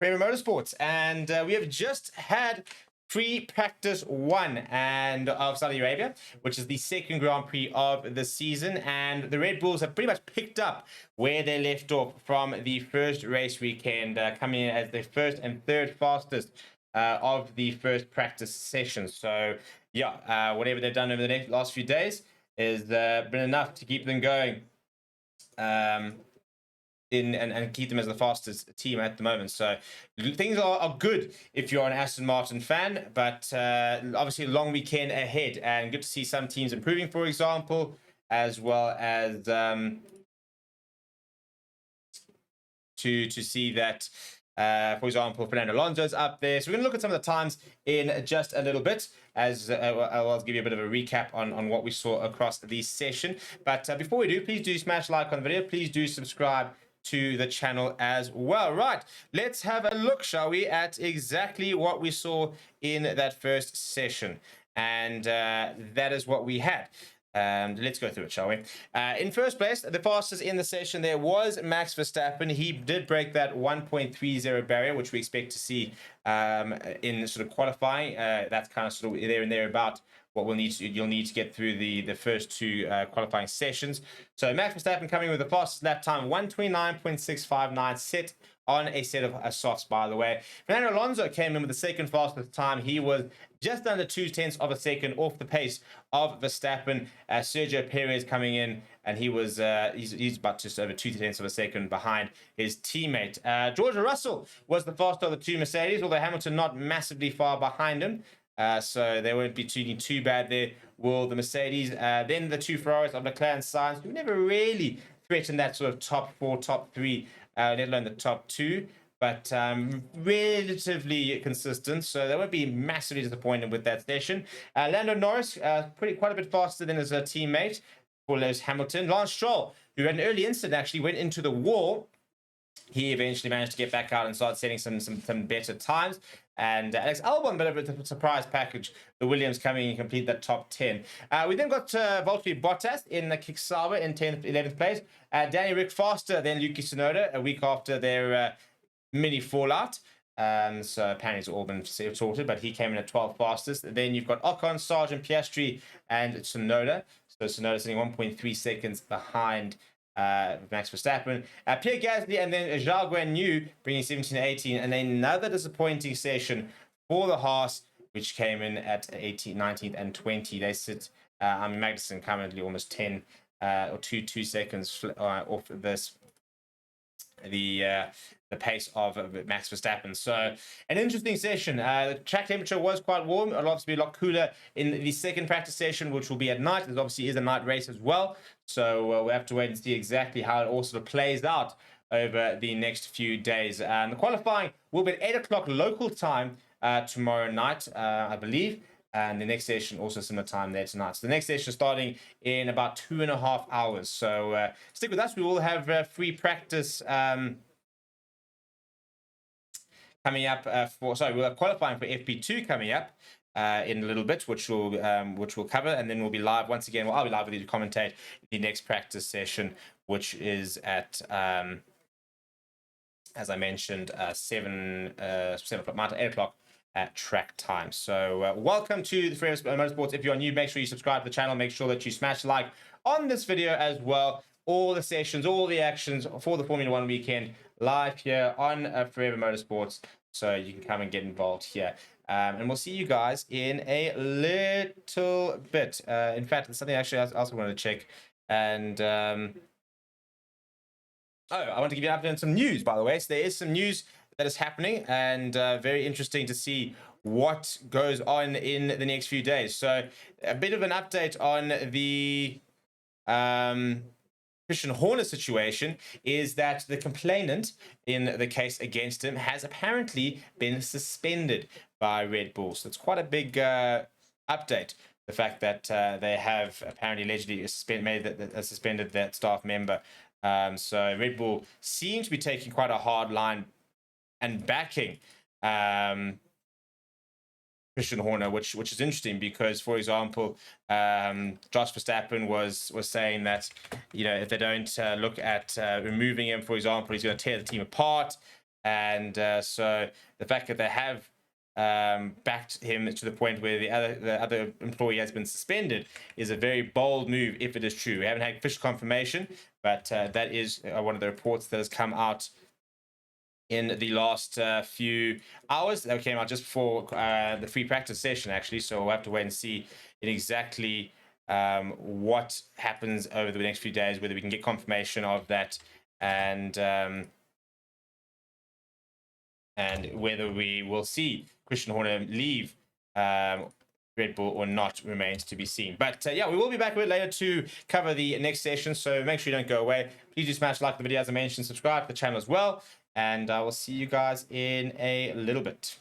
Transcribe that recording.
Forever Motorsports, and we have just had Prix Practice 1 and of Saudi Arabia, which is the second Grand Prix of the season, and the Red Bulls have pretty much picked up where they left off from the first race weekend, coming in as the first and third fastest of the first practice session. So yeah, whatever they've done over the last few days has been enough to keep them going and keep them as the fastest team at the moment. So things are good if you're an Aston Martin fan, but obviously a long weekend ahead, and good to see some teams improving, for example, as well as to see that for example, Fernando Alonso's up there. So we're going to look at some of the times in just a little bit, as I'll give you a bit of a recap on what we saw across the session. But before we do, please do smash like on the video. Please do subscribe to the channel as well. Right, let's have a look, shall we, at exactly what we saw in that first session. And that is what we had. Let's go through it, shall we? In first place, the fastest in the session there was Max Verstappen. He did break that 1.30 barrier, which we expect to see in sort of qualifying. That's kind of sort of there and there about what you'll need to get through the first two qualifying sessions. So Max Verstappen coming with the fastest lap time, 1:29.659, set on a set of softs, by the way. Fernando Alonso came in with the second fastest time. He was just under 0.2 of a second off the pace of Verstappen. Sergio Perez coming in, and he was he's about just over 0.2 of a second behind his teammate. George Russell was the faster of the two Mercedes, although Hamilton not massively far behind him. So they won't be too bad there, will the Mercedes. Then the two Ferraris of McLaren Sainz, who never really threatened that sort of top four, top three, let alone the top two, but relatively consistent, so they won't be massively disappointed with that session. Lando Norris, quite a bit faster than his teammate, Lewis Hamilton. Lance Stroll, who had an early incident, actually went into the wall. He eventually managed to get back out and start setting some better times. And Alex Albon, bit of a surprise package. The Williams coming and complete that top 10. We then got Valtteri Bottas in the Kick Sauber in 10th, 11th place. Danny Rick faster than Yuki Tsunoda a week after their mini fallout. So apparently it's all been sorted, but he came in at 12th fastest. Then you've got Ocon, Sargent, Piastri, and Tsunoda. So Tsunoda sitting 1.3 seconds behind Max Verstappen, Pierre Gasly, and then Zhao Guanyu bringing 17 and 18, and another disappointing session for the Haas, which came in at 18th, 19th, and 20. They sit, Magnussen currently almost 10 or 2 seconds off this the pace of Max Verstappen. So an interesting session. The track temperature was quite warm. It'll obviously be a lot cooler in the second practice session, which will be at night. There obviously is a night race as well. So we have to wait and see exactly how it all sort of plays out over the next few days. And the qualifying will be at 8 o'clock local time tomorrow night, I believe. And the next session also similar time there tonight. So the next session starting in about 2.5 hours. So stick with us. We will have free practice coming up we'll have qualifying for FP2 coming up in a little bit, which we'll cover, and then we'll be live once again. Well, I'll be live with you to commentate the next practice session, which is at as I mentioned 7 o'clock, 8 o'clock at track time. So welcome to the Forever Motorsports. If you're new, make sure you subscribe to the channel. Make sure that you smash like on this video as well. All the sessions, all the actions for the Formula One weekend live here on Forever Motorsports, so you can come and get involved here. And we'll see you guys in a little bit. In fact, there's something actually I also wanted to check. And I want to give you an update on some news, by the way. So there is some news that is happening, and very interesting to see what goes on in the next few days. So a bit of an update on the Christian Horner situation is that the complainant in the case against him has apparently been suspended by Red Bull. So it's quite a big update. The fact that they have apparently allegedly suspended that staff member. So Red Bull seems to be taking quite a hard line and backing Christian Horner, which is interesting because, for example, Jos Verstappen was saying that, you know, if they don't look at removing him, for example, he's going to tear the team apart. And so the fact that they have backed him to the point where the other employee has been suspended is a very bold move if it is true. We haven't had official confirmation, but that is one of the reports that has come out in the last few hours. That came out just before the free practice session, actually. So we'll have to wait and see in exactly what happens over the next few days, whether we can get confirmation of that, and whether we will see Christian Horner leave Red Bull or not remains to be seen. But yeah, we will be back a bit later to cover the next session, so make sure you don't go away. Please do smash like the video, as I mentioned, subscribe to the channel as well, and I will see you guys in a little bit.